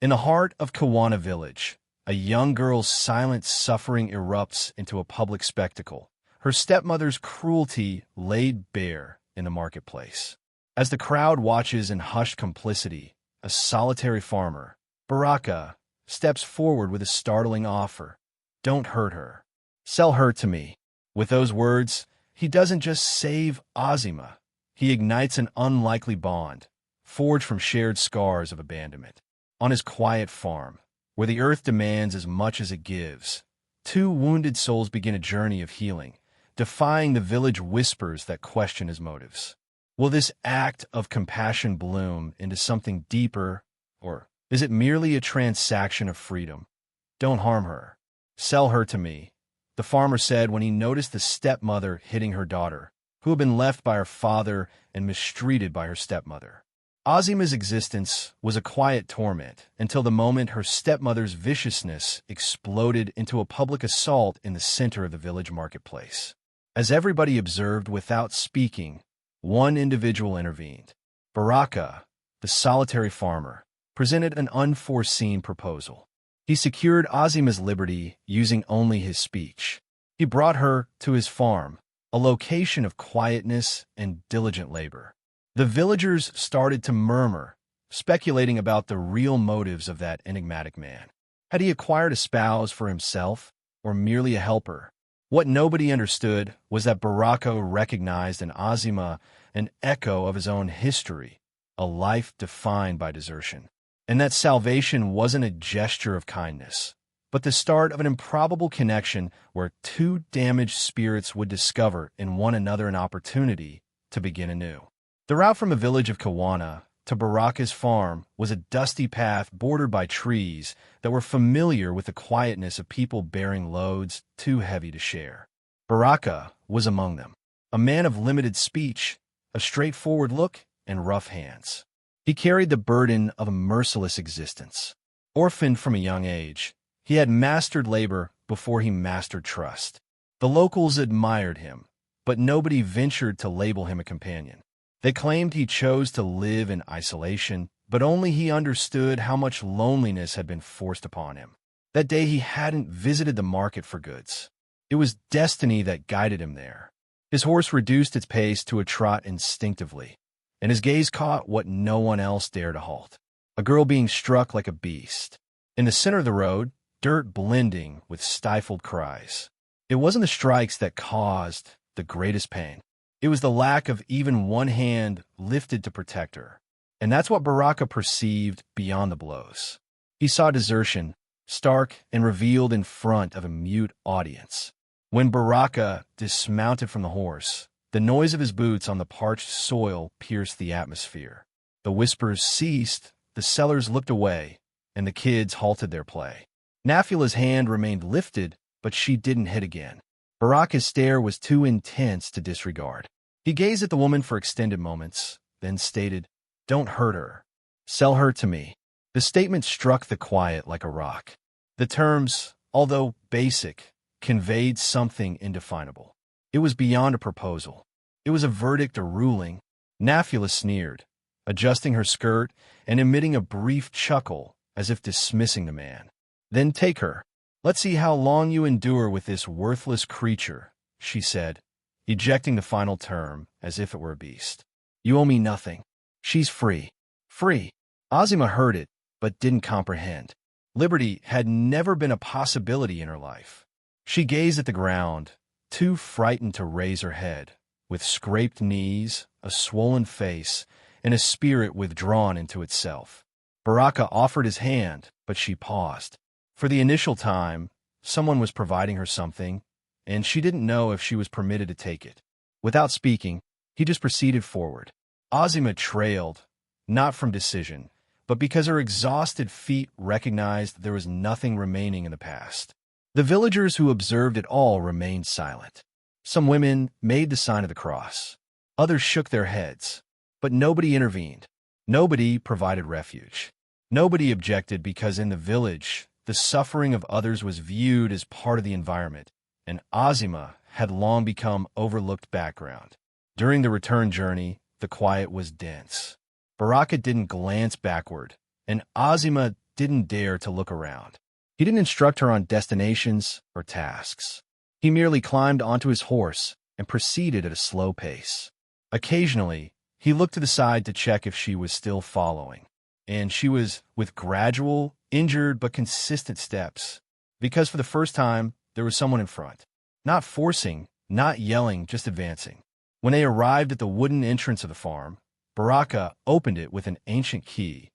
In the heart of Kawana village, a young girl's silent suffering erupts into a public spectacle, her stepmother's cruelty laid bare in the marketplace. As the crowd watches in hushed complicity, a solitary farmer, Baraka, steps forward with a startling offer. Don't hurt her. Sell her to me. With those words, he doesn't just save Azima, he ignites an unlikely bond, forged from shared scars of abandonment. On his quiet farm, where the earth demands as much as it gives, two wounded souls begin a journey of healing, defying the village whispers that question his motives. Will this act of compassion bloom into something deeper, or is it merely a transaction of freedom? Don't harm her. Sell her to me, the farmer said when he noticed the stepmother hitting her daughter, who had been left by her father and mistreated by her stepmother. Azima's existence was a quiet torment until the moment her stepmother's viciousness exploded into a public assault in the center of the village marketplace. As everybody observed without speaking, one individual intervened. Baraka, the solitary farmer, presented an unforeseen proposal. He secured Azima's liberty using only his speech. He brought her to his farm, a location of quietness and diligent labor. The villagers started to murmur, speculating about the real motives of that enigmatic man. Had he acquired a spouse for himself, or merely a helper? What nobody understood was that Baraka recognized in Azima an echo of his own history, a life defined by desertion. And that salvation wasn't a gesture of kindness, but the start of an improbable connection where two damaged spirits would discover in one another an opportunity to begin anew. The route from the village of Kawana to Baraka's farm was a dusty path bordered by trees that were familiar with the quietness of people bearing loads too heavy to share. Baraka was among them, a man of limited speech, a straightforward look, and rough hands. He carried the burden of a merciless existence. Orphaned from a young age, he had mastered labor before he mastered trust. The locals admired him, but nobody ventured to label him a companion. They claimed he chose to live in isolation, but only he understood how much loneliness had been forced upon him. That day he hadn't visited the market for goods. It was destiny that guided him there. His horse reduced its pace to a trot instinctively, and his gaze caught what no one else dared to halt. A girl being struck like a beast. In the center of the road, dirt blending with stifled cries. It wasn't the strikes that caused the greatest pain. It was the lack of even one hand lifted to protect her. And that's what Baraka perceived beyond the blows. He saw desertion, stark and revealed in front of a mute audience. When Baraka dismounted from the horse, the noise of his boots on the parched soil pierced the atmosphere. The whispers ceased, the sellers looked away, and the kids halted their play. Nafula's hand remained lifted, but she didn't hit again. Baraka's stare was too intense to disregard. He gazed at the woman for extended moments, then stated, "Don't hurt her. Sell her to me." The statement struck the quiet like a rock. The terms, although basic, conveyed something indefinable. It was beyond a proposal. It was a verdict or ruling. Nafula sneered, adjusting her skirt and emitting a brief chuckle as if dismissing the man. "Then take her. Let's see how long you endure with this worthless creature," she said, ejecting the final term as if it were a beast. "You owe me nothing. She's free." Free. Azima heard it, but didn't comprehend. Liberty had never been a possibility in her life. She gazed at the ground, too frightened to raise her head, with scraped knees, a swollen face, and a spirit withdrawn into itself. Baraka offered his hand, but she paused. For the initial time, someone was providing her something, and she didn't know if she was permitted to take it. Without speaking, he just proceeded forward. Azima trailed, not from decision, but because her exhausted feet recognized there was nothing remaining in the past. The villagers who observed it all remained silent. Some women made the sign of the cross. Others shook their heads, but nobody intervened. Nobody provided refuge. Nobody objected because in the village, the suffering of others was viewed as part of the environment, and Azima had long become overlooked background. During the return journey, the quiet was dense. Baraka didn't glance backward, and Azima didn't dare to look around. He didn't instruct her on destinations or tasks. He merely climbed onto his horse and proceeded at a slow pace. Occasionally, he looked to the side to check if she was still following, and she was, with gradual, injured but consistent steps, because for the first time, there was someone in front. Not forcing, not yelling, just advancing. When they arrived at the wooden entrance of the farm, Baraka opened it with an ancient key,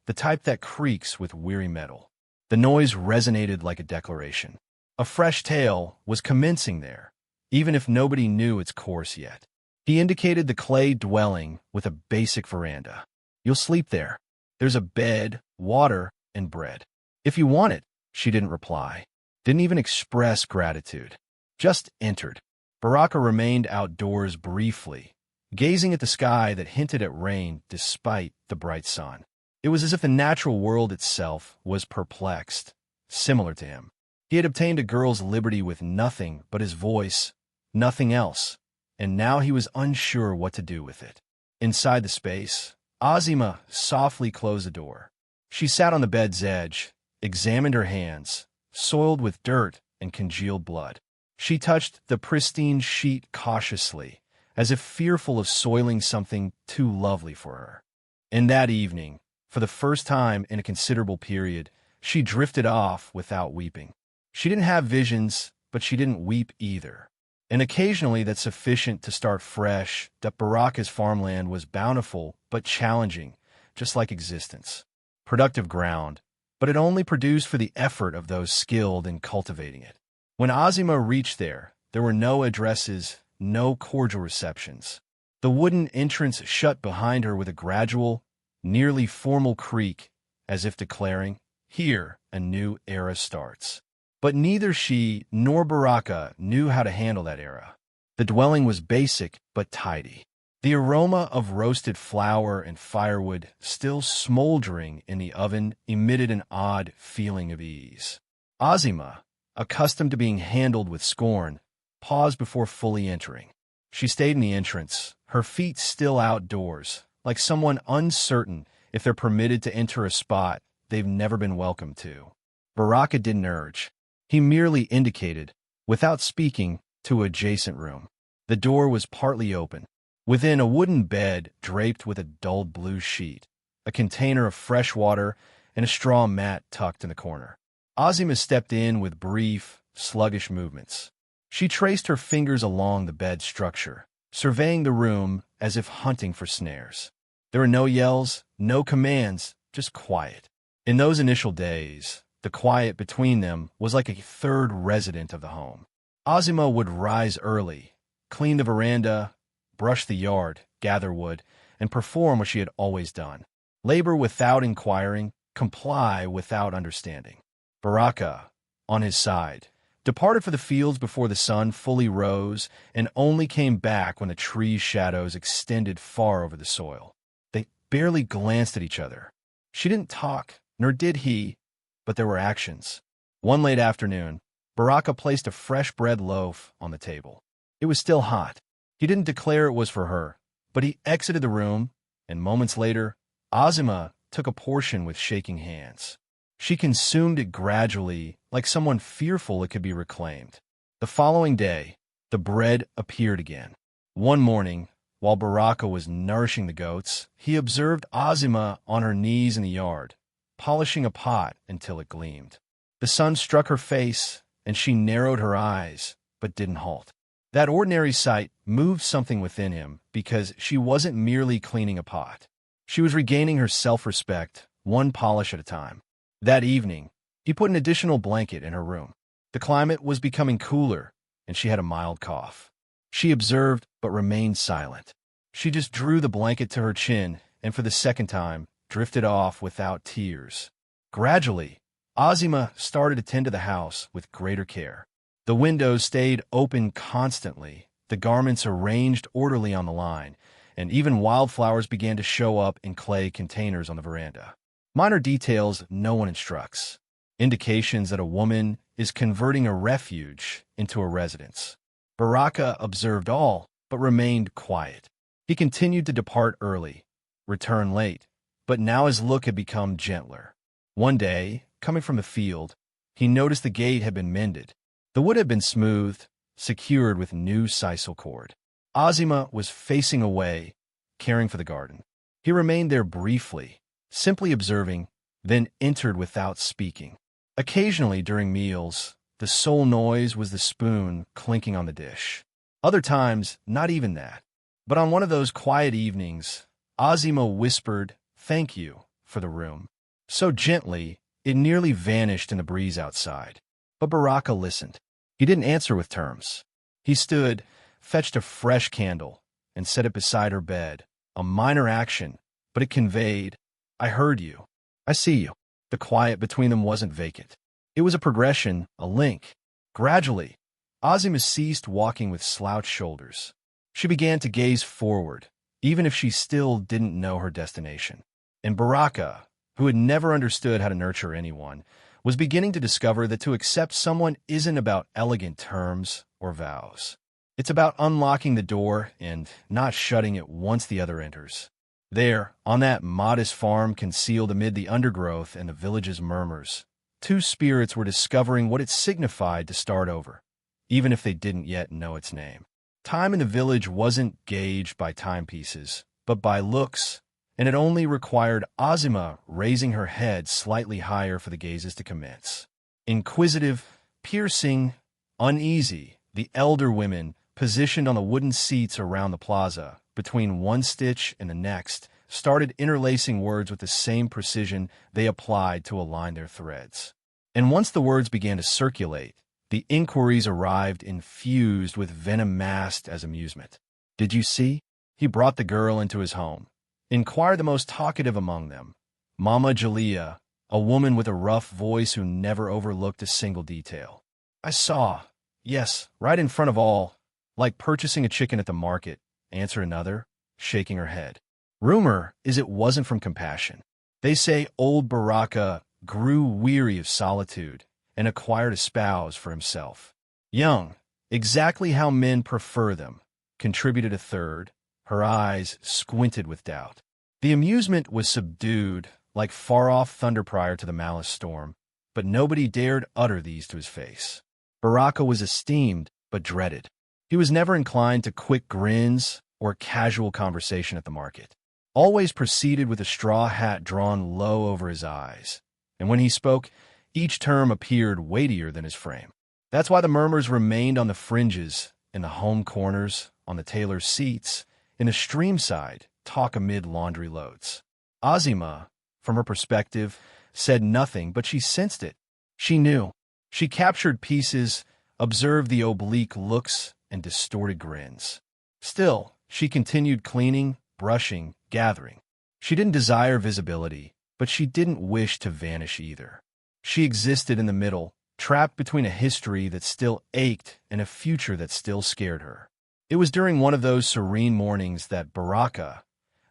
the type that creaks with weary metal. The noise resonated like a declaration. A fresh tale was commencing there, even if nobody knew its course yet. He indicated the clay dwelling with a basic veranda. "You'll sleep there. There's a bed, water, and bread. If you want it," she didn't reply. Didn't even express gratitude. Just entered. Baraka remained outdoors briefly, gazing at the sky that hinted at rain despite the bright sun. It was as if the natural world itself was perplexed, similar to him. He had obtained a girl's liberty with nothing but his voice, nothing else, and now he was unsure what to do with it. Inside the space, Azima softly closed the door. She sat on the bed's edge, examined her hands, soiled with dirt and congealed blood. She touched the pristine sheet cautiously, as if fearful of soiling something too lovely for her. And that evening, for the first time in a considerable period, she drifted off without weeping. She didn't have visions, but she didn't weep either. And occasionally that's sufficient to start fresh. That Baraka's farmland was bountiful but challenging, just like existence. Productive ground, but it only produced for the effort of those skilled in cultivating it. When Azima reached there were no addresses, no cordial receptions. The wooden entrance shut behind her with a gradual, nearly formal creak, as if declaring, "Here a new era starts." But neither she nor Baraka knew how to handle that era. The dwelling was basic but tidy. The aroma of roasted flour and firewood still smoldering in the oven emitted an odd feeling of ease. Azima, accustomed to being handled with scorn, paused before fully entering. She stayed in the entrance, her feet still outdoors, like someone uncertain if they're permitted to enter a spot they've never been welcome to. Baraka didn't urge. He merely indicated, without speaking, to an adjacent room. The door was partly open. Within, a wooden bed draped with a dulled blue sheet, a container of fresh water, and a straw mat tucked in the corner. Azima stepped in with brief, sluggish movements. She traced her fingers along the bed structure, surveying the room as if hunting for snares. There were no yells, no commands, just quiet. In those initial days, the quiet between them was like a third resident of the home. Azima would rise early, clean the veranda, brush the yard, gather wood, and perform what she had always done. Labor without inquiring, comply without understanding. Baraka, on his side, departed for the fields before the sun fully rose and only came back when the trees' shadows extended far over the soil. They barely glanced at each other. She didn't talk, nor did he, but there were actions. One late afternoon, Baraka placed a fresh bread loaf on the table. It was still hot. He didn't declare it was for her, but he exited the room, and moments later, Azima took a portion with shaking hands. She consumed it gradually, like someone fearful it could be reclaimed. The following day, the bread appeared again. One morning, while Baraka was nourishing the goats, he observed Azima on her knees in the yard, polishing a pot until it gleamed. The sun struck her face, and she narrowed her eyes, but didn't halt. That ordinary sight moved something within him because she wasn't merely cleaning a pot. She was regaining her self-respect, one polish at a time. That evening, he put an additional blanket in her room. The climate was becoming cooler, and she had a mild cough. She observed but remained silent. She just drew the blanket to her chin and for the second time drifted off without tears. Gradually, Azima started to tend to the house with greater care. The windows stayed open constantly, the garments arranged orderly on the line, and even wildflowers began to show up in clay containers on the veranda. Minor details no one instructs. Indications that a woman is converting a refuge into a residence. Baraka observed all, but remained quiet. He continued to depart early, return late, but now his look had become gentler. One day, coming from the field, he noticed the gate had been mended. The wood had been smoothed, secured with new sisal cord. Ozima was facing away, caring for the garden. He remained there briefly, simply observing, then entered without speaking. Occasionally during meals, the sole noise was the spoon clinking on the dish. Other times, not even that. But on one of those quiet evenings, Ozima whispered, "Thank you," for the room. So gently, it nearly vanished in the breeze outside. But Baraka listened. He didn't answer with terms. He stood, fetched a fresh candle, and set it beside her bed. A minor action, but it conveyed, "I heard you. I see you." The quiet between them wasn't vacant. It was a progression, a link. Gradually, Ozima ceased walking with slouched shoulders. She began to gaze forward, even if she still didn't know her destination. And Baraka, who had never understood how to nurture anyone, was beginning to discover that to accept someone isn't about elegant terms or vows. It's about unlocking the door and not shutting it once the other enters. There, on that modest farm concealed amid the undergrowth and the village's murmurs, two spirits were discovering what it signified to start over, even if they didn't yet know its name. Time in the village wasn't gauged by timepieces, but by looks, and it only required Ozima raising her head slightly higher for the gazes to commence. Inquisitive, piercing, uneasy, the elder women, positioned on the wooden seats around the plaza, between one stitch and the next, started interlacing words with the same precision they applied to align their threads. And once the words began to circulate, the inquiries arrived infused with venom masked as amusement. "Did you see?" He brought the girl into his home. Inquired the most talkative among them, Mama Jalea, a woman with a rough voice who never overlooked a single detail. "I saw. Yes, right in front of all. Like purchasing a chicken at the market," answered another, shaking her head. "Rumor is it wasn't from compassion. They say old Baraka grew weary of solitude and acquired a spouse for himself. Young, exactly how men prefer them," contributed a third, her eyes squinted with doubt. The amusement was subdued, like far-off thunder prior to the malice storm, but nobody dared utter these to his face. Baraka was esteemed, but dreaded. He was never inclined to quick grins or casual conversation at the market. Always proceeded with a straw hat drawn low over his eyes, and when he spoke, each term appeared weightier than his frame. That's why the murmurs remained on the fringes, in the home corners, on the tailor's seats, in the stream side, talk amid laundry loads. Ozima, from her perspective, said nothing, but she sensed it. She knew. She captured pieces, observed the oblique looks and distorted grins. Still, she continued cleaning, brushing, gathering. She didn't desire visibility, but she didn't wish to vanish either. She existed in the middle, trapped between a history that still ached and a future that still scared her. It was during one of those serene mornings that Baraka,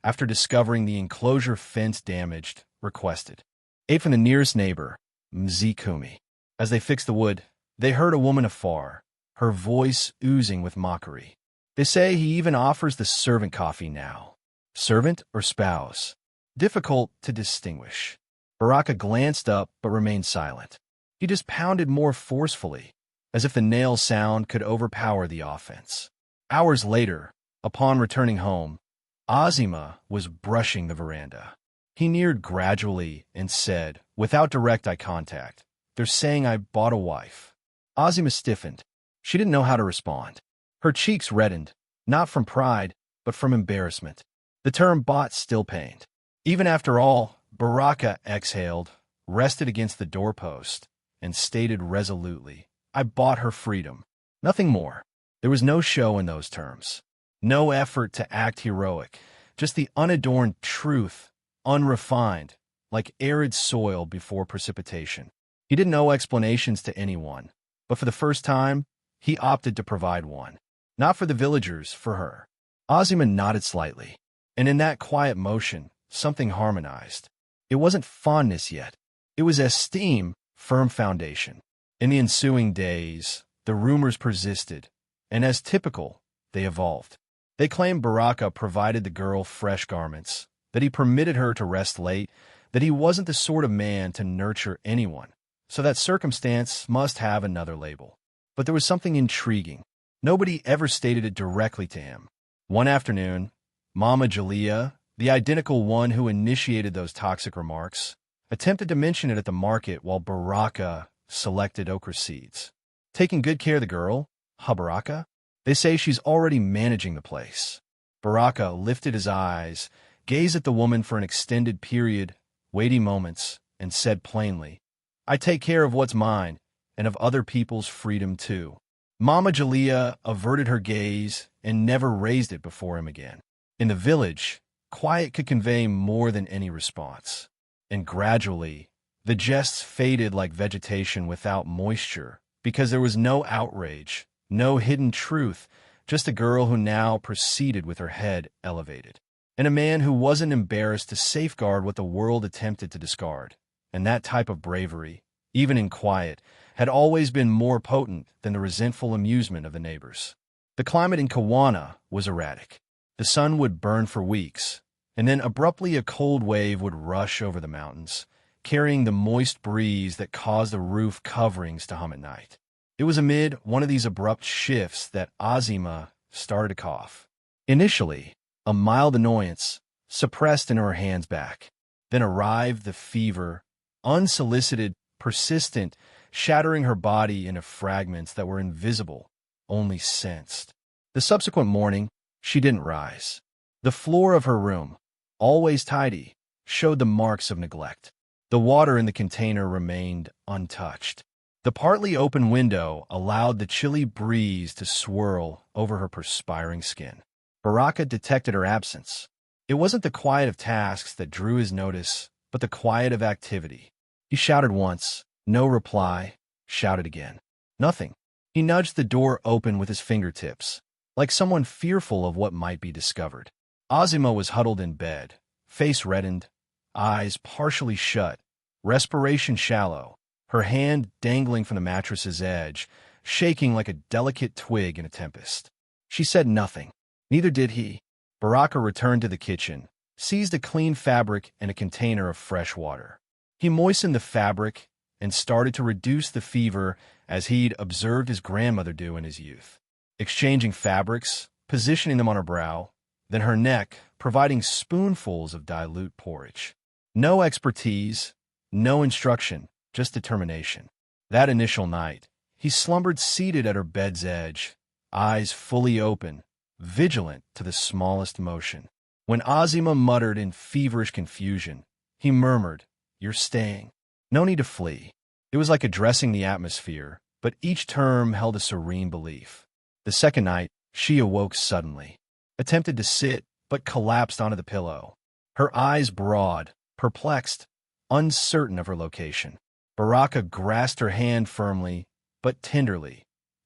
after discovering the enclosure fence damaged, requested aid from the nearest neighbor, Mzikumi. As they fixed the wood, they heard a woman afar, her voice oozing with mockery. "They say he even offers the servant coffee now." Servant or spouse? Difficult to distinguish. Baraka glanced up but remained silent. He just pounded more forcefully, as if the nail sound could overpower the offense. Hours later, upon returning home, Ozima was brushing the veranda. He neared gradually and said, without direct eye contact, "They're saying I bought a wife." Ozima stiffened. She didn't know how to respond. Her cheeks reddened, not from pride, but from embarrassment. The term bought still pained. Even after all, Baraka exhaled, rested against the doorpost, and stated resolutely, "I bought her freedom." Nothing more. There was no show in those terms. No effort to act heroic, just the unadorned truth, unrefined, like arid soil before precipitation. He didn't owe explanations to anyone, but for the first time, he opted to provide one. Not for the villagers, for her. Ozima nodded slightly, and in that quiet motion, something harmonized. It wasn't fondness yet. It was esteem, firm foundation. In the ensuing days, the rumors persisted, and as typical, they evolved. They claimed Baraka provided the girl fresh garments, that he permitted her to rest late, that he wasn't the sort of man to nurture anyone, so that circumstance must have another label. But there was something intriguing. Nobody ever stated it directly to him. One afternoon, Mama Jalea, the identical one who initiated those toxic remarks, attempted to mention it at the market while Baraka selected okra seeds. Taking good care of the girl, Baraka? They say she's already managing the place. Baraka lifted his eyes, gazed at the woman for an extended period, weighty moments, and said plainly, I take care of what's mine, and of other people's freedom too. Mama Jalea averted her gaze and never raised it before him again. In the village, quiet could convey more than any response. And gradually, the jests faded like vegetation without moisture, because there was no outrage, no hidden truth, just a girl who now proceeded with her head elevated. And a man who wasn't embarrassed to safeguard what the world attempted to discard. And that type of bravery, even in quiet, had always been more potent than the resentful amusement of the neighbors. The climate in Kawana was erratic. The sun would burn for weeks, and then abruptly a cold wave would rush over the mountains, carrying the moist breeze that caused the roof coverings to hum at night. It was amid one of these abrupt shifts that Azima started to cough. Initially, a mild annoyance, suppressed in her hands back. Then arrived the fever, unsolicited, persistent, shattering her body into fragments that were invisible, only sensed. The subsequent morning, she didn't rise. The floor of her room, always tidy, showed the marks of neglect. The water in the container remained untouched. The partly open window allowed the chilly breeze to swirl over her perspiring skin. Baraka detected her absence. It wasn't the quiet of tasks that drew his notice, but the quiet of activity. He shouted once, no reply, shouted again. Nothing. He nudged the door open with his fingertips, like someone fearful of what might be discovered. Azima was huddled in bed, face reddened, eyes partially shut, respiration shallow, her hand dangling from the mattress's edge, shaking like a delicate twig in a tempest. She said nothing. Neither did he. Baraka returned to the kitchen, seized a clean fabric and a container of fresh water. He moistened the fabric and started to reduce the fever as he'd observed his grandmother do in his youth. Exchanging fabrics, positioning them on her brow, then her neck, providing spoonfuls of dilute porridge. No expertise, no instruction, just determination. That initial night, he slumbered seated at her bed's edge, eyes fully open, vigilant to the smallest motion. When Azima muttered in feverish confusion, he murmured, You're staying. No need to flee. It was like addressing the atmosphere, but each term held a serene belief. The second night, she awoke suddenly, attempted to sit, but collapsed onto the pillow. Her eyes broad, perplexed, uncertain of her location. Baraka grasped her hand firmly, but tenderly.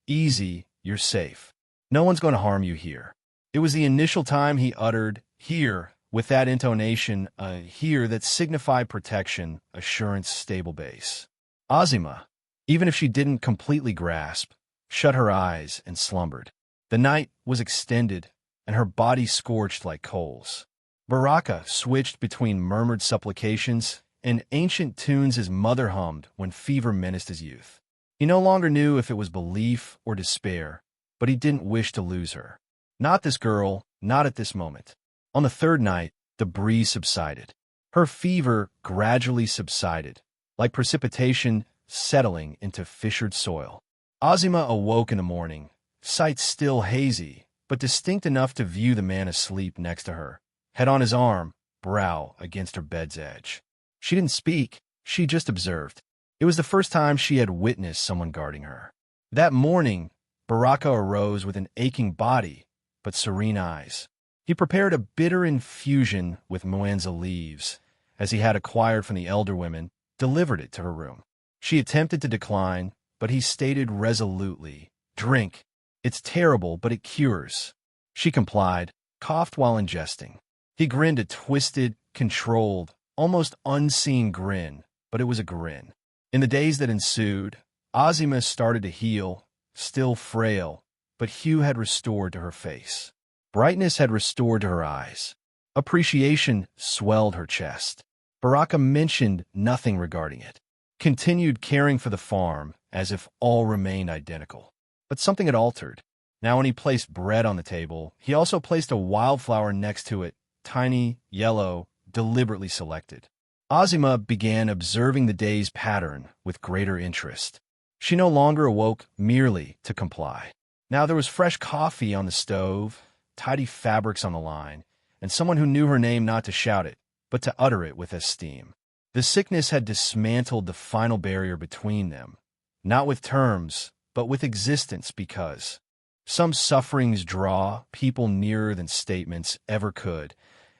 Easy, you're safe. No one's going to harm you here. It was the initial time he uttered, here, with that intonation, here that signified protection, assurance, stable base. Azima, even if she didn't completely grasp, shut her eyes and slumbered. The night was extended, and her body scorched like coals. Baraka switched between murmured supplications and ancient tunes his mother hummed when fever menaced his youth. He no longer knew if it was belief or despair, but he didn't wish to lose her. Not this girl, not at this moment. On the third night, the breeze subsided. Her fever gradually subsided, like precipitation settling into fissured soil. Azima awoke in the morning, sight still hazy, but distinct enough to view the man asleep next to her, head on his arm, brow against her bed's edge. She didn't speak, she just observed. It was the first time she had witnessed someone guarding her. That morning, Baraka arose with an aching body, but serene eyes. He prepared a bitter infusion with Mwanza leaves, as he had acquired from the elder women, delivered it to her room. She attempted to decline, but he stated resolutely, Drink. It's terrible, but it cures. She complied, coughed while ingesting. He grinned a twisted, controlled, almost unseen grin, but it was a grin. In the days that ensued, Azima started to heal, still frail, but hue had restored to her face. Brightness had restored to her eyes. Appreciation swelled her chest. Baraka mentioned nothing regarding it, continued caring for the farm as if all remained identical. But something had altered. Now when he placed bread on the table, he also placed a wildflower next to it, tiny, yellow, deliberately selected. Azima began observing the day's pattern with greater interest. She no longer awoke merely to comply. Now there was fresh coffee on the stove, tidy fabrics on the line, and someone who knew her name not to shout it, but to utter it with esteem. The sickness had dismantled the final barrier between them, not with terms, but with existence, because some sufferings draw people nearer than statements ever could,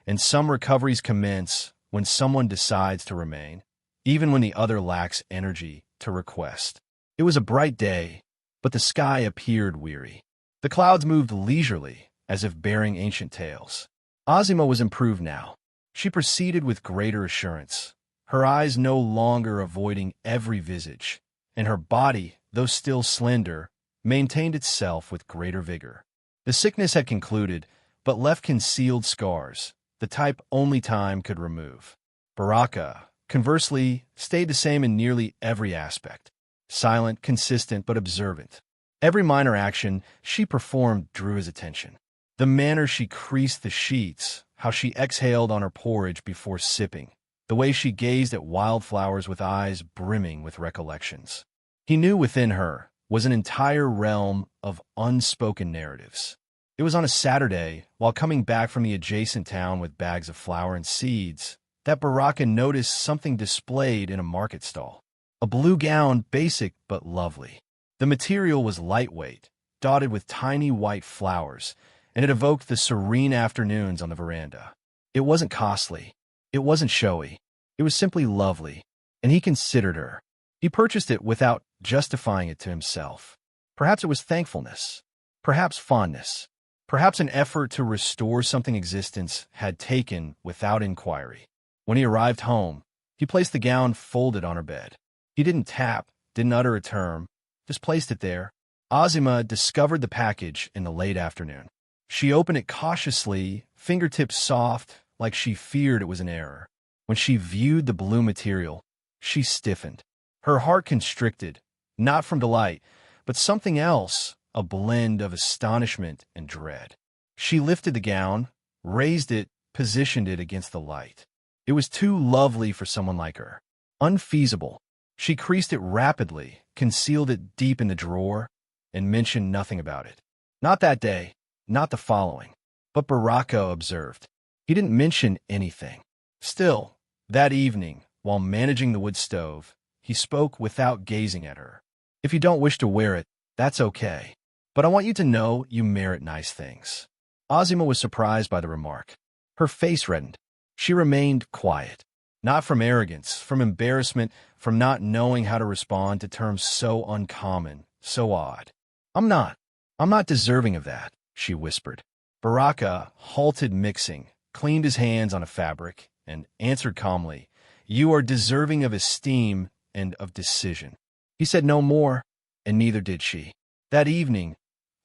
and some recoveries commence when someone decides to remain, even when the other lacks energy to request. It was a bright day, but the sky appeared weary. The clouds moved leisurely, as if bearing ancient tales. Azima was improved now. She proceeded with greater assurance, her eyes no longer avoiding every visage, and her body, though still slender, maintained itself with greater vigor. The sickness had concluded, but left concealed scars, the type only time could remove. Baraka, conversely, stayed the same in nearly every aspect. Silent, consistent, but observant. Every minor action she performed drew his attention. The manner she creased the sheets, how she exhaled on her porridge before sipping, the way she gazed at wildflowers with eyes brimming with recollections. He knew within her was an entire realm of unspoken narratives. It was on a Saturday, while coming back from the adjacent town with bags of flour and seeds, that Baraka noticed something displayed in a market stall. A blue gown, basic but lovely. The material was lightweight, dotted with tiny white flowers, and it evoked the serene afternoons on the veranda. It wasn't costly. It wasn't showy. It was simply lovely, and he considered her. He purchased it without justifying it to himself. Perhaps it was thankfulness. Perhaps fondness. Perhaps an effort to restore something existence had taken without inquiry. When he arrived home, he placed the gown folded on her bed. He didn't tap, didn't utter a term, just placed it there. Azima discovered the package in the late afternoon. She opened it cautiously, fingertips soft, like she feared it was an error. When she viewed the blue material, she stiffened. Her heart constricted, not from delight, but something else, a blend of astonishment and dread. She lifted the gown, raised it, positioned it against the light. It was too lovely for someone like her. Unfeasible. She creased it rapidly, concealed it deep in the drawer, and mentioned nothing about it. Not that day, not the following. But Baraka observed. He didn't mention anything. Still, that evening, while managing the wood stove, he spoke without gazing at her. If you don't wish to wear it, that's okay. But I want you to know you merit nice things. Azima was surprised by the remark. Her face reddened. She remained quiet. Not from arrogance, from embarrassment, from not knowing how to respond to terms so uncommon, so odd. I'm not deserving of that, she whispered. Baraka halted mixing, cleaned his hands on a fabric, and answered calmly, You are deserving of esteem and of decision. He said no more, and neither did she. That evening,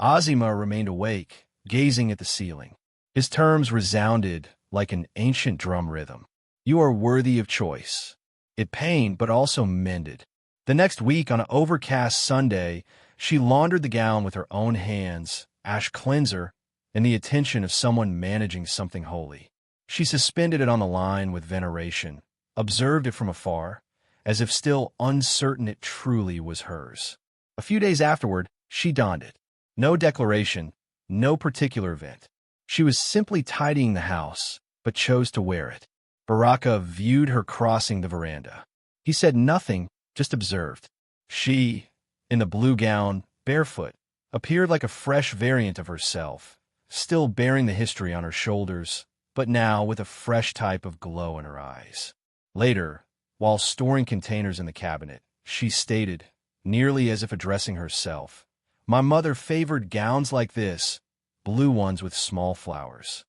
Azima remained awake, gazing at the ceiling. His terms resounded like an ancient drum rhythm. You are worthy of choice. It pained, but also mended. The next week, on an overcast Sunday, she laundered the gown with her own hands, ash cleanser, and the attention of someone managing something holy. She suspended it on the line with veneration, observed it from afar, as if still uncertain it truly was hers. A few days afterward, she donned it. No declaration, no particular event. She was simply tidying the house, but chose to wear it. Baraka viewed her crossing the veranda. He said nothing, just observed. She, in the blue gown, barefoot, appeared like a fresh variant of herself, still bearing the history on her shoulders, but now with a fresh type of glow in her eyes. Later, while storing containers in the cabinet, she stated, nearly as if addressing herself, My mother favored gowns like this, blue ones with small flowers.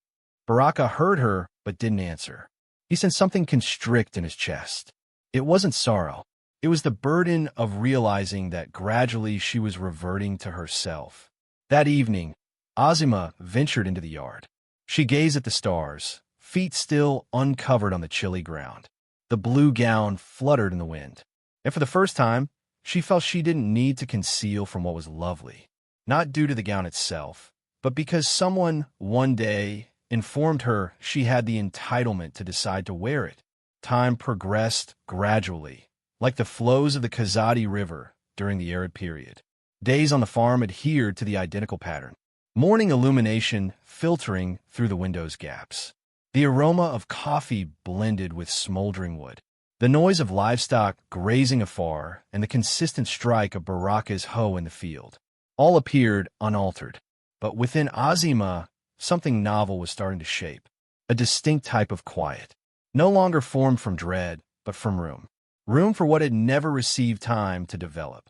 Baraka heard her, but didn't answer. He sensed something constrict in his chest. It wasn't sorrow. It was the burden of realizing that gradually she was reverting to herself. That evening, Azima ventured into the yard. She gazed at the stars, feet still uncovered on the chilly ground. The blue gown fluttered in the wind, and for the first time, she felt she didn't need to conceal from what was lovely, not due to the gown itself, but because someone, one day, informed her she had the entitlement to decide to wear it. Time progressed gradually, like the flows of the Kazadi River during the arid period. Days on the farm adhered to the identical pattern, morning illumination filtering through the window's gaps. The aroma of coffee blended with smoldering wood. The noise of livestock grazing afar and the consistent strike of Baraka's hoe in the field all appeared unaltered. But within Azima, something novel was starting to shape, a distinct type of quiet, no longer formed from dread, but from room for what had never received time to develop.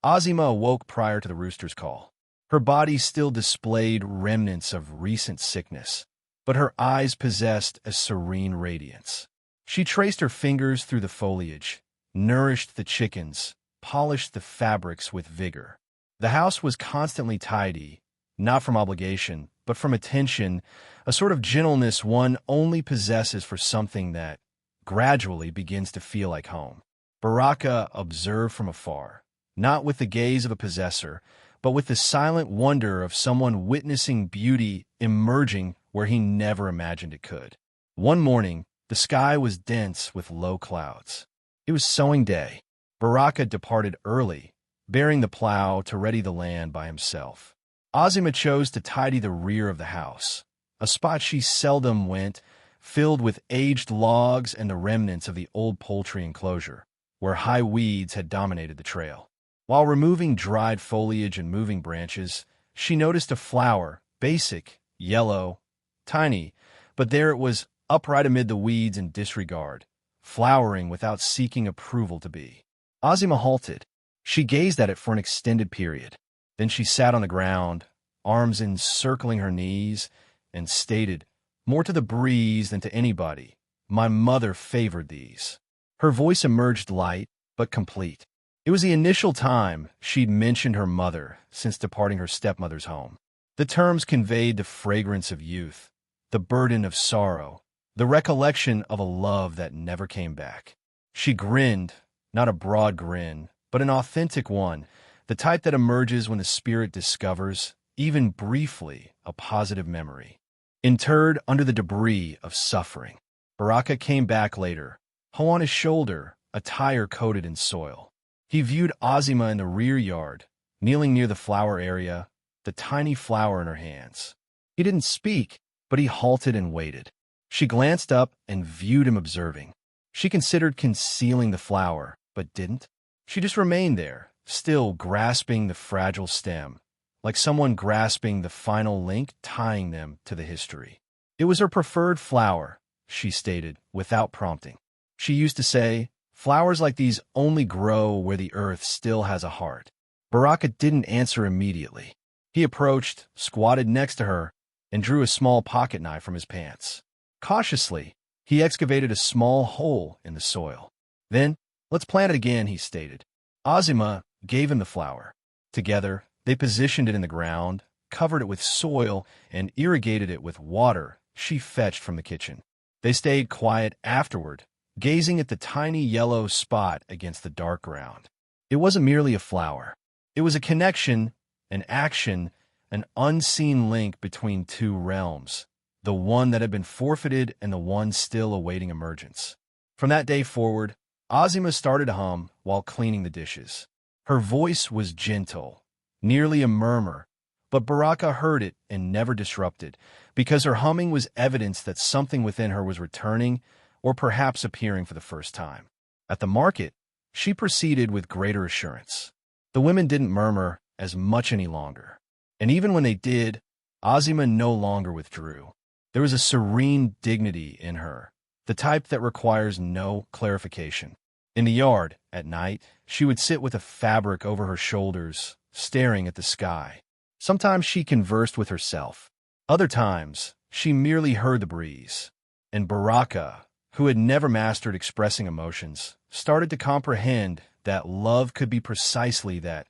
Azima awoke prior to the rooster's call. Her body still displayed remnants of recent sickness, but her eyes possessed a serene radiance. She traced her fingers through the foliage, nourished the chickens, polished the fabrics with vigor. The house was constantly tidy, not from obligation, but from attention, a sort of gentleness one only possesses for something that gradually begins to feel like home. Baraka observed from afar, not with the gaze of a possessor, but with the silent wonder of someone witnessing beauty emerging where he never imagined it could. One morning, the sky was dense with low clouds. It was sowing day. Baraka departed early, bearing the plow to ready the land by himself. Azima chose to tidy the rear of the house, a spot she seldom went, filled with aged logs and the remnants of the old poultry enclosure, where high weeds had dominated the trail. While removing dried foliage and moving branches, she noticed a flower, basic, yellow, tiny, but there it was, upright amid the weeds and disregard, flowering without seeking approval to be. Azima halted. She gazed at it for an extended period. Then she sat on the ground, arms encircling her knees, and stated, more to the breeze than to anybody, "My mother favored these." Her voice emerged light, but complete. It was the initial time she'd mentioned her mother since departing her stepmother's home. The terms conveyed the fragrance of youth, the burden of sorrow, the recollection of a love that never came back. She grinned, not a broad grin, but an authentic one, the type that emerges when the spirit discovers, even briefly, a positive memory. Interred under the debris of suffering, Baraka came back later, hoe on his shoulder, attire coated in soil. He viewed Azima in the rear yard, kneeling near the flower area, the tiny flower in her hands. He didn't speak, but he halted and waited. She glanced up and viewed him observing. She considered concealing the flower, but didn't. She just remained there, still grasping the fragile stem, like someone grasping the final link tying them to the history. It was her preferred flower, she stated, without prompting. She used to say, "Flowers like these only grow where the earth still has a heart." Baraka didn't answer immediately. He approached, squatted next to her, and drew a small pocket knife from his pants. Cautiously, he excavated a small hole in the soil. Then, "Let's plant it again," he stated. Azima gave him the flower. Together, they positioned it in the ground, covered it with soil, and irrigated it with water she fetched from the kitchen. They stayed quiet afterward, gazing at the tiny yellow spot against the dark ground. It wasn't merely a flower. It was a connection, an action, an unseen link between two realms, the one that had been forfeited and the one still awaiting emergence. From that day forward, Azima started to hum while cleaning the dishes. Her voice was gentle, nearly a murmur, but Baraka heard it and never disrupted, because her humming was evidence that something within her was returning or perhaps appearing for the first time. At the market, she proceeded with greater assurance. The women didn't murmur as much any longer, and even when they did, Azima no longer withdrew. There was a serene dignity in her, the type that requires no clarification. In the yard, at night, she would sit with a fabric over her shoulders, staring at the sky. Sometimes she conversed with herself. Other times, she merely heard the breeze. And Baraka, who had never mastered expressing emotions, started to comprehend that love could be precisely that,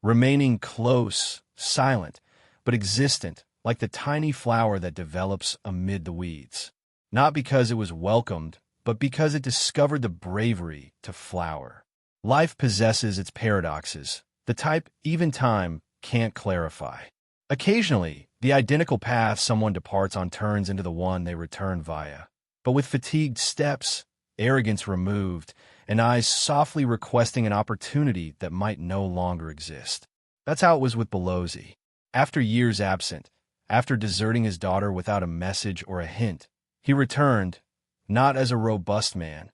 remaining close, silent, but existent, like the tiny flower that develops amid the weeds. Not because it was welcomed, but because it discovered the bravery to flower. Life possesses its paradoxes, the type even time can't clarify. Occasionally, the identical path someone departs on turns into the one they return via. But with fatigued steps, arrogance removed, and eyes softly requesting an opportunity that might no longer exist. That's how it was with Belozi. After years absent, after deserting his daughter without a message or a hint, he returned, not as a robust man,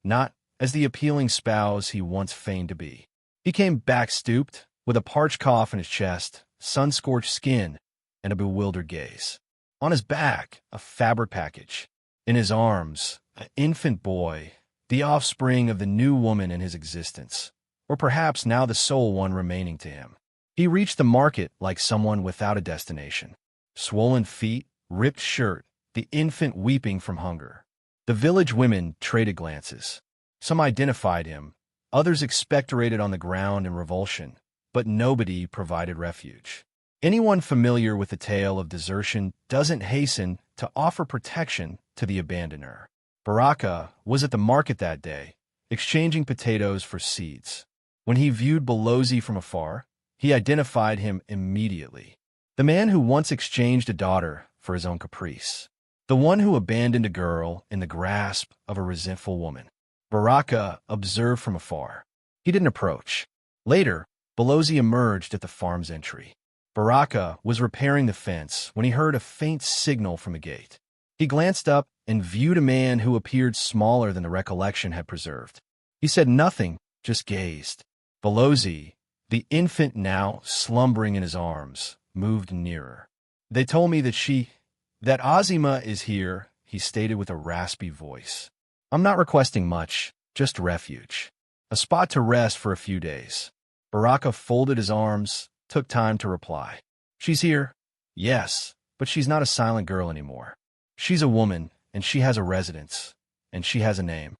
not as the appealing spouse he once feigned to be. He came back stooped, with a parched cough in his chest, sun-scorched skin, and a bewildered gaze. On his back, a fabric package. In his arms, an infant boy, the offspring of the new woman in his existence, or perhaps now the sole one remaining to him. He reached the market like someone without a destination. Swollen feet, ripped shirt, the infant weeping from hunger. The village women traded glances. Some identified him, others expectorated on the ground in revulsion, but nobody provided refuge. Anyone familiar with the tale of desertion doesn't hasten to offer protection to the abandoner. Baraka was at the market that day, exchanging potatoes for seeds. When he viewed Belozi from afar, he identified him immediately. The man who once exchanged a daughter for his own caprice. The one who abandoned a girl in the grasp of a resentful woman. Baraka observed from afar. He didn't approach. Later, Belozi emerged at the farm's entry. Baraka was repairing the fence when he heard a faint signal from the gate. He glanced up and viewed a man who appeared smaller than the recollection had preserved. He said nothing, just gazed. Belozi, the infant now slumbering in his arms, moved nearer. "They told me that Azima is here," he stated with a raspy voice. "I'm not requesting much, just refuge. A spot to rest for a few days." Baraka folded his arms, took time to reply. "She's here?" "Yes, but she's not a silent girl anymore. She's a woman, and she has a residence, and she has a name."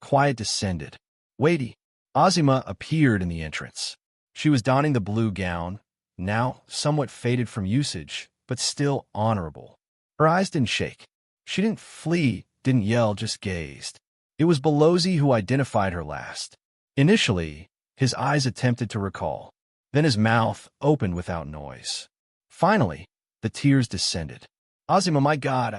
Quiet descended. Weighty. Azima appeared in the entrance. She was donning the blue gown, now somewhat faded from usage, but still honorable. Her eyes didn't shake. She didn't flee, didn't yell, just gazed. It was Belozi who identified her last. Initially, his eyes attempted to recall. Then his mouth opened without noise. Finally, the tears descended. "Azima, my God,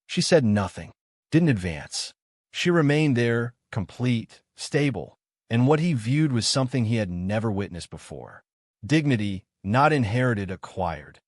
She said nothing, didn't advance. She remained there, complete, stable, and what he viewed was something he had never witnessed before. Dignity, not inherited, acquired.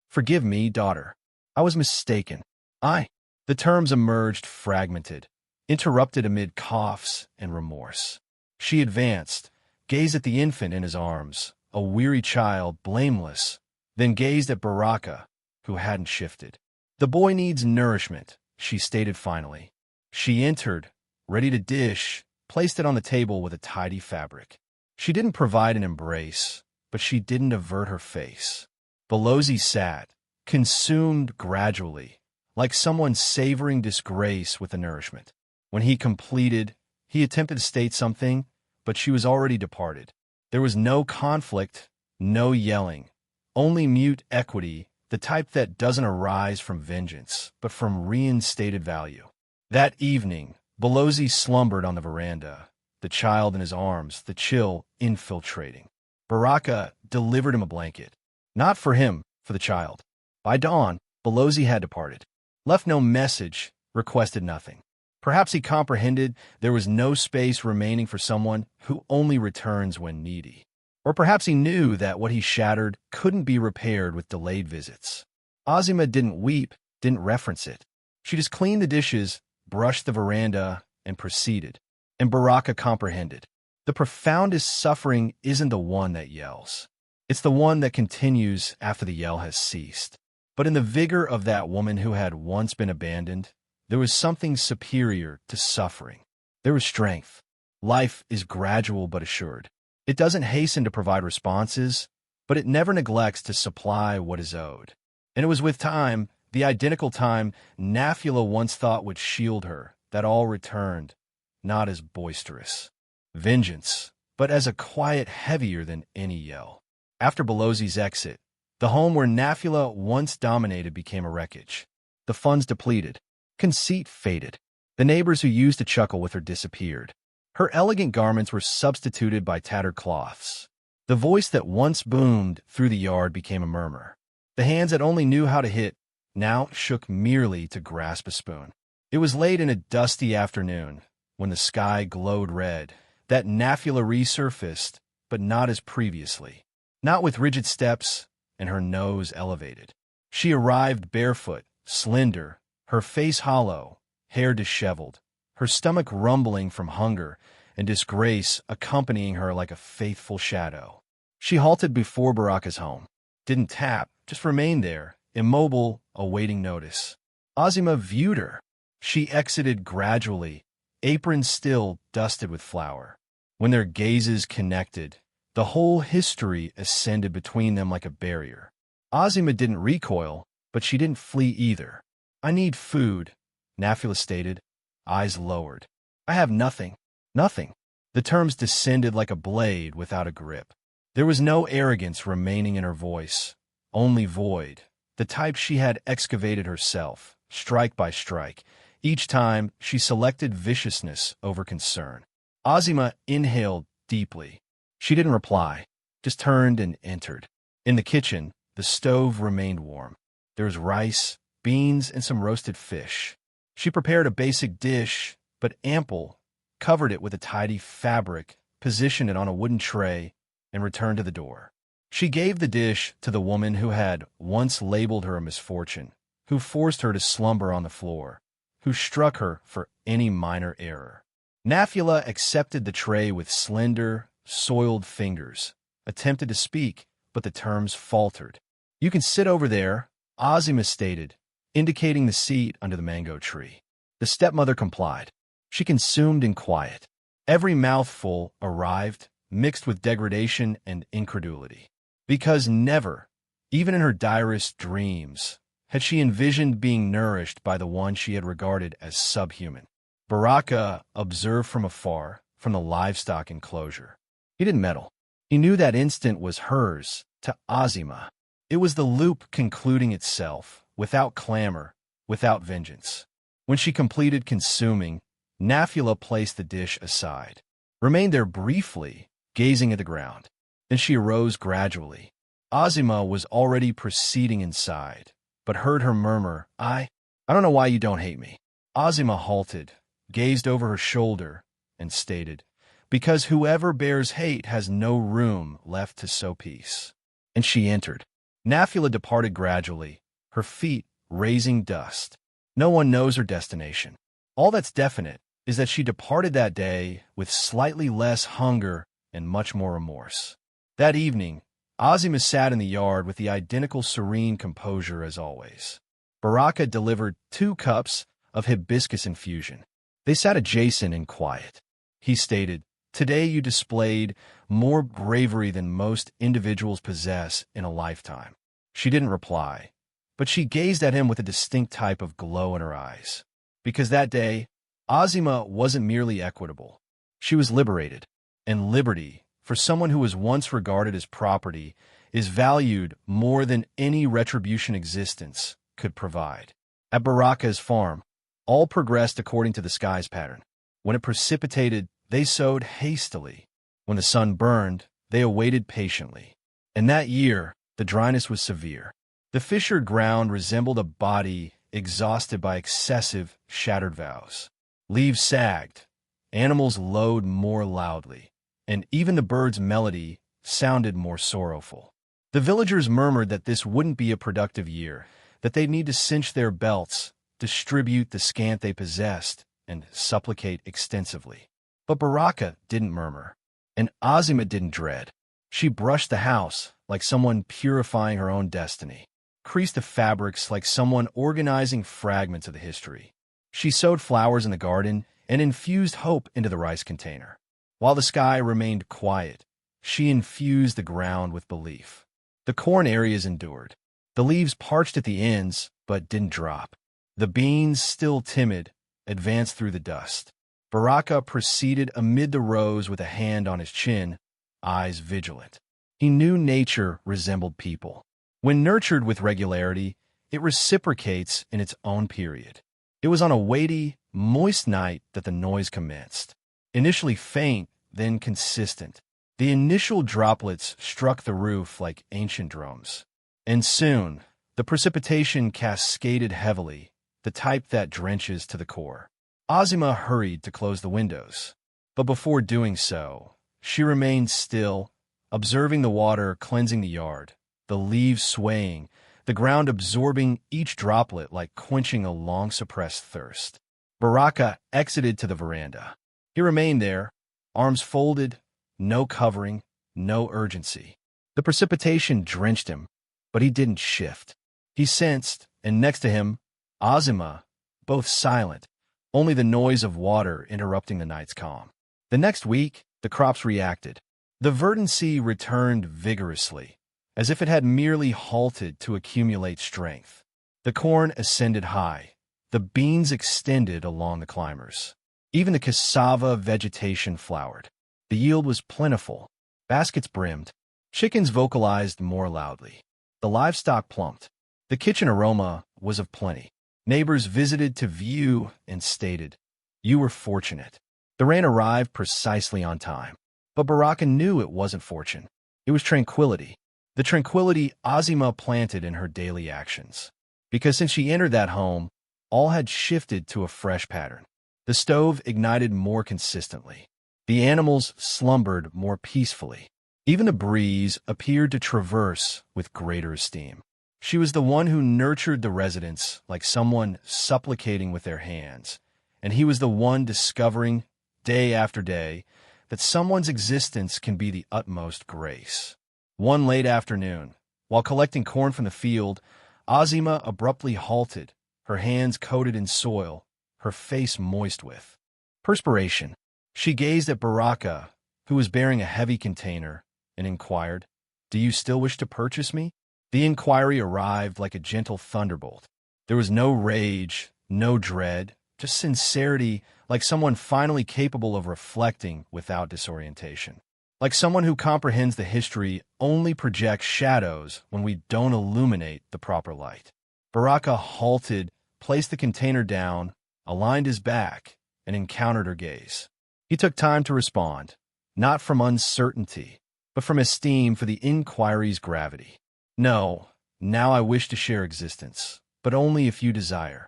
"Forgive me, daughter. I was mistaken. The terms emerged fragmented, interrupted amid coughs and remorse. She advanced, gazed at the infant in his arms, a weary child, blameless, then gazed at Baraka, who hadn't shifted. "The boy needs nourishment," she stated finally. She entered, ready to dish, placed it on the table with a tidy fabric. She didn't provide an embrace, but she didn't avert her face. Belozi sat, consumed gradually, like someone savoring disgrace with the nourishment. When he completed, he attempted to state something, but she was already departed. There was no conflict, no yelling, only mute equity, the type that doesn't arise from vengeance, but from reinstated value. That evening, Belozi slumbered on the veranda, the child in his arms, the chill infiltrating. Baraka delivered him a blanket. Not for him, for the child. By dawn, Belozi had departed. Left no message, requested nothing. Perhaps he comprehended there was no space remaining for someone who only returns when needy. Or perhaps he knew that what he shattered couldn't be repaired with delayed visits. Azima didn't weep, didn't reference it. She just cleaned the dishes, brushed the veranda, and proceeded. And Baraka comprehended. The profoundest suffering isn't the one that yells. It's the one that continues after the yell has ceased. But in the vigor of that woman who had once been abandoned, there was something superior to suffering. There was strength. Life is gradual but assured. It doesn't hasten to provide responses, but it never neglects to supply what is owed. And it was with time, the identical time Nafula once thought would shield her, that all returned, not as boisterous vengeance, but as a quiet heavier than any yell. After Belozi's exit, the home where Nafula once dominated became a wreckage. The funds depleted. Conceit faded. The neighbors who used to chuckle with her disappeared. Her elegant garments were substituted by tattered cloths. The voice that once boomed through the yard became a murmur. The hands that only knew how to hit now shook merely to grasp a spoon. It was late in a dusty afternoon, when the sky glowed red, that Nafula resurfaced, but not as previously. Not with rigid steps and her nose elevated. She arrived barefoot, slender, her face hollow, hair disheveled, her stomach rumbling from hunger and disgrace accompanying her like a faithful shadow. She halted before Baraka's home. Didn't tap, just remained there, immobile, awaiting notice. Azima viewed her. She exited gradually, apron still dusted with flour. When their gazes connected, the whole history ascended between them like a barrier. Azima didn't recoil, but she didn't flee either. "I need food," Nafula stated, eyes lowered. "I have nothing." Nothing. The terms descended like a blade without a grip. There was no arrogance remaining in her voice, only void, the type she had excavated herself, strike by strike. Each time, she selected viciousness over concern. Azima inhaled deeply. She didn't reply, just turned and entered. In the kitchen, the stove remained warm. There was rice, beans, and some roasted fish. She prepared a basic dish, but ample, covered it with a tidy fabric, positioned it on a wooden tray, and returned to the door. She gave the dish to the woman who had once labeled her a misfortune, who forced her to slumber on the floor, who struck her for any minor error. Nafula accepted the tray with slender, soiled fingers, attempted to speak, but the terms faltered. "You can sit over there," Azima stated, indicating the seat under the mango tree. The stepmother complied. She consumed in quiet. Every mouthful arrived, mixed with degradation and incredulity. Because never, even in her direst dreams, had she envisioned being nourished by the one she had regarded as subhuman. Baraka observed from afar, from the livestock enclosure. He didn't meddle. He knew that instant was hers, to Azima. It was the loop concluding itself, without clamor, without vengeance. When she completed consuming, Nafula placed the dish aside, remained there briefly, gazing at the ground. Then she arose gradually. Azima was already proceeding inside, but heard her murmur, I don't know why you don't hate me." Azima halted, gazed over her shoulder, and stated, "Because whoever bears hate has no room left to sow peace." And she entered. Nafula departed gradually, her feet raising dust. No one knows her destination. All that's definite is that she departed that day with slightly less hunger and much more remorse. That evening, Azima sat in the yard with the identical serene composure as always. Baraka delivered 2 cups of hibiscus infusion. They sat adjacent in quiet. He stated, "Today you displayed more bravery than most individuals possess in a lifetime." She didn't reply, but she gazed at him with a distinct type of glow in her eyes. Because that day, Azima wasn't merely equitable. She was liberated. And liberty, for someone who was once regarded as property, is valued more than any retribution existence could provide. At Baraka's farm, all progressed according to the sky's pattern. When it precipitated, they sowed hastily. When the sun burned, they awaited patiently. And that year, the dryness was severe. The fissured ground resembled a body exhausted by excessive, shattered vows. Leaves sagged, animals lowed more loudly, and even the bird's melody sounded more sorrowful. The villagers murmured that this wouldn't be a productive year, that they'd need to cinch their belts, distribute the scant they possessed, and supplicate extensively. But Baraka didn't murmur, and Azima didn't dread. She brushed the house like someone purifying her own destiny, creased the fabrics like someone organizing fragments of the history. She sowed flowers in the garden and infused hope into the rice container. While the sky remained quiet, she infused the ground with belief. The corn areas endured. The leaves parched at the ends, but didn't drop. The beans, still timid, advanced through the dust. Baraka proceeded amid the rows with a hand on his chin, eyes vigilant. He knew nature resembled people. When nurtured with regularity, it reciprocates in its own period. It was on a weighty, moist night that the noise commenced. Initially faint, then consistent. The initial droplets struck the roof like ancient drums. And soon, the precipitation cascaded heavily, the type that drenches to the core. Azima hurried to close the windows. But before doing so, she remained still, observing the water cleansing the yard, the leaves swaying, the ground absorbing each droplet like quenching a long-suppressed thirst. Baraka exited to the veranda. He remained there, arms folded, no covering, no urgency. The precipitation drenched him, but he didn't shift. He sensed, and next to him, Azima, both silent, only the noise of water interrupting the night's calm. The next week, the crops reacted. The verdancy returned vigorously, as if it had merely halted to accumulate strength. The corn ascended high. The beans extended along the climbers. Even the cassava vegetation flowered. The yield was plentiful. Baskets brimmed. Chickens vocalized more loudly. The livestock plumped. The kitchen aroma was of plenty. Neighbors visited to view and stated, "You were fortunate." The rain arrived precisely on time. But Baraka knew it wasn't fortune. It was tranquility. The tranquility Azima planted in her daily actions. Because since she entered that home, all had shifted to a fresh pattern. The stove ignited more consistently. The animals slumbered more peacefully. Even the breeze appeared to traverse with greater esteem. She was the one who nurtured the residents like someone supplicating with their hands, and he was the one discovering, day after day, that someone's existence can be the utmost grace. One late afternoon, while collecting corn from the field, Azima abruptly halted, her hands coated in soil, her face moist with perspiration. She gazed at Baraka, who was bearing a heavy container, and inquired, "Do you still wish to purchase me?" The inquiry arrived like a gentle thunderbolt. There was no rage, no dread, just sincerity, like someone finally capable of reflecting without disorientation. Like someone who comprehends the history only projects shadows when we don't illuminate the proper light. Baraka halted, placed the container down, aligned his back, and encountered her gaze. He took time to respond, not from uncertainty, but from esteem for the inquiry's gravity. "No, now I wish to share existence, but only if you desire."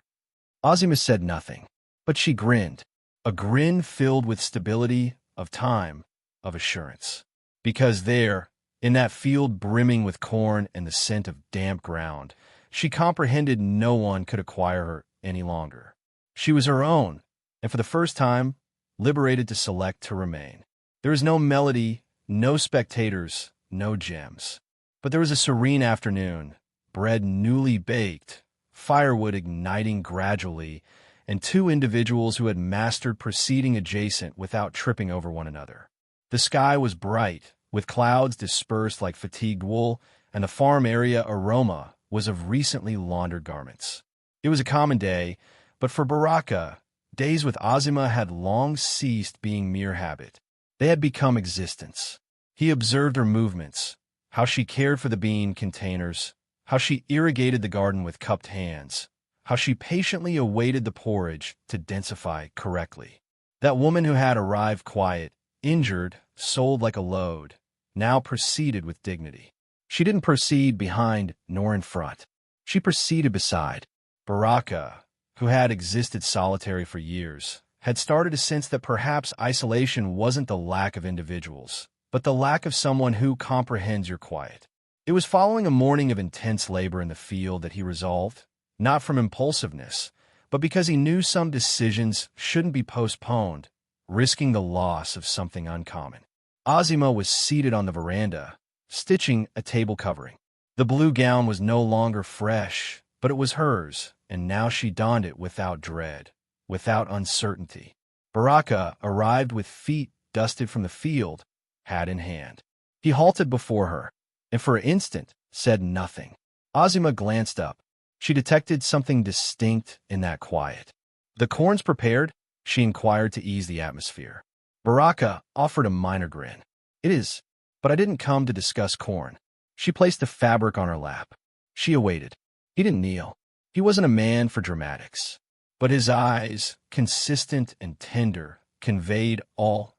Azima said nothing, but she grinned, a grin filled with stability, of time, of assurance. Because there, in that field brimming with corn and the scent of damp ground, she comprehended no one could acquire her any longer. She was her own, and for the first time, liberated to select to remain. There was no melody, no spectators, no gems. But there was a serene afternoon, bread newly baked, firewood igniting gradually, and two individuals who had mastered proceeding adjacent without tripping over one another. The sky was bright, with clouds dispersed like fatigued wool, and the farm area aroma was of recently laundered garments. It was a common day, but for Baraka, days with Azima had long ceased being mere habit. They had become existence. He observed her movements, how she cared for the bean containers, how she irrigated the garden with cupped hands, how she patiently awaited the porridge to densify correctly. That woman who had arrived quiet, injured, sold like a load, now proceeded with dignity. She didn't proceed behind nor in front. She proceeded beside. Baraka, who had existed solitary for years, had started to sense that perhaps isolation wasn't the lack of individuals, but the lack of someone who comprehends your quiet. It was following a morning of intense labor in the field that he resolved, not from impulsiveness, but because he knew some decisions shouldn't be postponed, risking the loss of something uncommon. Azima was seated on the veranda, stitching a table covering. The blue gown was no longer fresh, but it was hers, and now she donned it without dread, without uncertainty. Baraka arrived with feet dusted from the field, hat in hand. He halted before her, and for an instant said nothing. Azima glanced up. She detected something distinct in that quiet. "The corn's prepared?" she inquired to ease the atmosphere. Baraka offered a minor grin. "It is, but I didn't come to discuss corn." She placed the fabric on her lap. She awaited. He didn't kneel. He wasn't a man for dramatics. But his eyes, consistent and tender, conveyed all,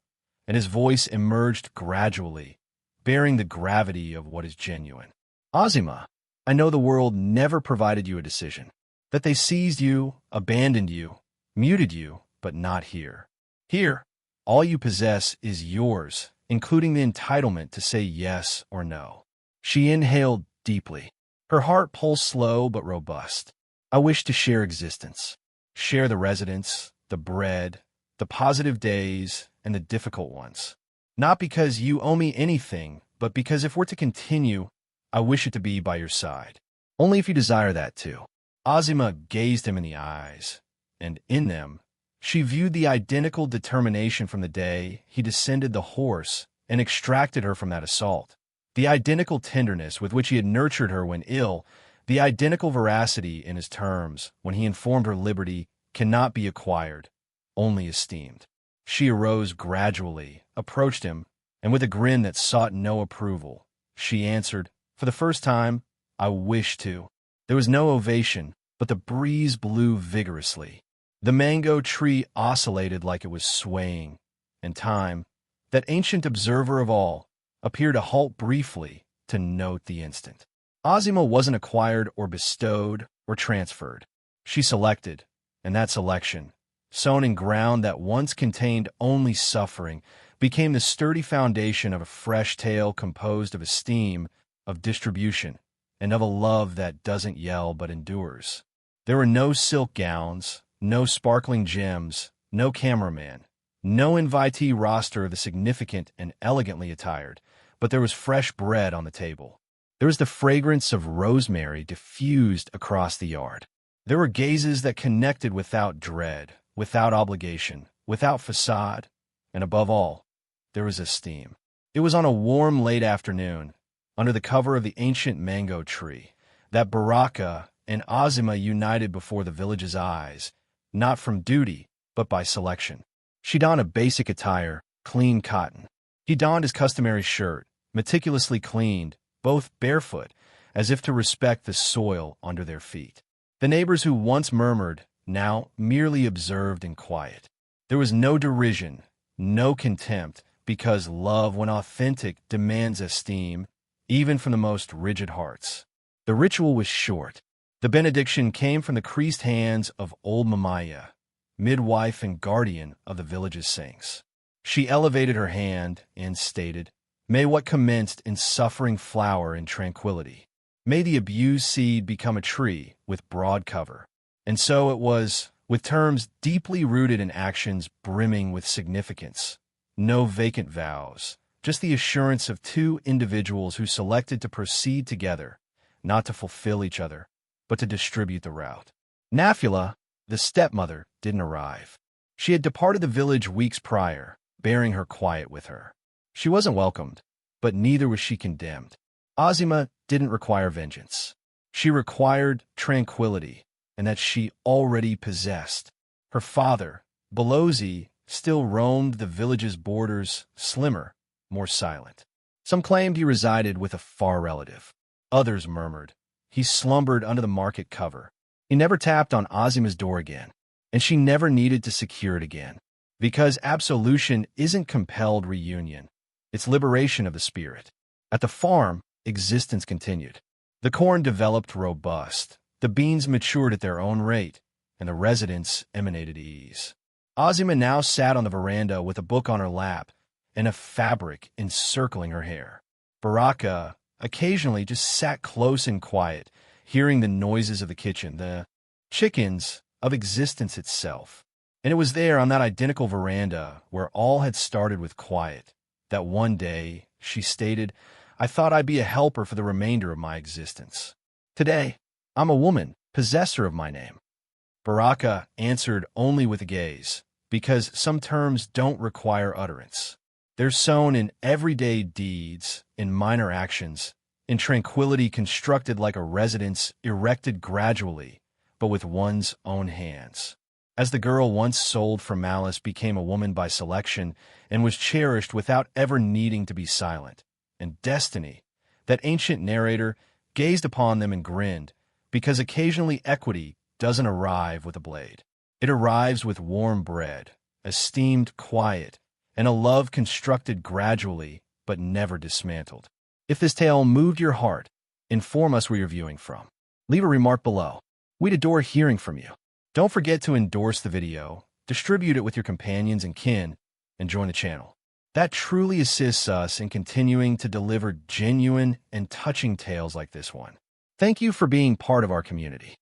and his voice emerged gradually, bearing the gravity of what is genuine. Ozima, I know the world never provided you a decision, that they seized you, abandoned you, muted you, but not here. Here, all you possess is yours, including the entitlement to say yes or no. She inhaled deeply. Her heart pulsed slow but robust. I wish to share existence. Share the residence, the bread, the positive days, and the difficult ones. Not because you owe me anything, but because if we're to continue, I wish it to be by your side. Only if you desire that too. Ozima gazed him in the eyes, and in them, she viewed the identical determination from the day he descended the horse and extracted her from that assault. The identical tenderness with which he had nurtured her when ill, the identical veracity in his terms when he informed her liberty cannot be acquired, only esteemed. She arose gradually, approached him, and with a grin that sought no approval, she answered, for the first time, I wish to. There was no ovation, but the breeze blew vigorously. The mango tree oscillated like it was swaying, and time, that ancient observer of all, appeared to halt briefly to note the instant. Ozima wasn't acquired or bestowed or transferred. She selected, and that selection, sown in ground that once contained only suffering, became the sturdy foundation of a fresh tale composed of esteem, of distribution, and of a love that doesn't yell but endures. There were no silk gowns, no sparkling gems, no cameraman, no invitee roster of the significant and elegantly attired, but there was fresh bread on the table. There was the fragrance of rosemary diffused across the yard. There were gazes that connected without dread, without obligation, without facade, and above all, there was esteem. It was on a warm late afternoon, under the cover of the ancient mango tree, that Baraka and Ozima united before the village's eyes, not from duty, but by selection. She donned a basic attire, clean cotton. He donned his customary shirt, meticulously cleaned, both barefoot, as if to respect the soil under their feet. The neighbors who once murmured, now merely observed in quiet. There was no derision, no contempt, because love, when authentic, demands esteem, even from the most rigid hearts. The ritual was short. The benediction came from the creased hands of old Mamaya, midwife and guardian of the village's saints. She elevated her hand and stated, May what commenced in suffering flower in tranquility. May the abused seed become a tree with broad cover. And so it was, with terms deeply rooted in actions brimming with significance. No vacant vows, just the assurance of two individuals who selected to proceed together, not to fulfill each other, but to distribute the route. Nafula, the stepmother, didn't arrive. She had departed the village weeks prior, bearing her quiet with her. She wasn't welcomed, but neither was she condemned. Ozima didn't require vengeance. She required tranquility, and that she already possessed. Her father, Belozi, still roamed the village's borders, slimmer, more silent. Some claimed he resided with a far relative. Others murmured he slumbered under the market cover. He never tapped on Ozima's door again, and she never needed to secure it again. Because absolution isn't compelled reunion. It's liberation of the spirit. At the farm, existence continued. The corn developed robust. The beans matured at their own rate, and the residents emanated ease. Ozima now sat on the veranda with a book on her lap and a fabric encircling her hair. Baraka occasionally just sat close and quiet, hearing the noises of the kitchen, the chickens of existence itself. And it was there on that identical veranda where all had started with quiet, that one day, she stated, I thought I'd be a helper for the remainder of my existence. Today, I'm a woman, possessor of my name. Baraka answered only with a gaze, because some terms don't require utterance. They're sown in everyday deeds, in minor actions, in tranquility constructed like a residence erected gradually, but with one's own hands. As the girl once sold for malice became a woman by selection and was cherished without ever needing to be silent. And destiny, that ancient narrator, gazed upon them and grinned, because occasionally equity doesn't arrive with a blade. It arrives with warm bread, a steamed quiet, and a love constructed gradually but never dismantled. If this tale moved your heart, inform us where you're viewing from. Leave a remark below. We'd adore hearing from you. Don't forget to endorse the video, distribute it with your companions and kin, and join the channel. That truly assists us in continuing to deliver genuine and touching tales like this one. Thank you for being part of our community.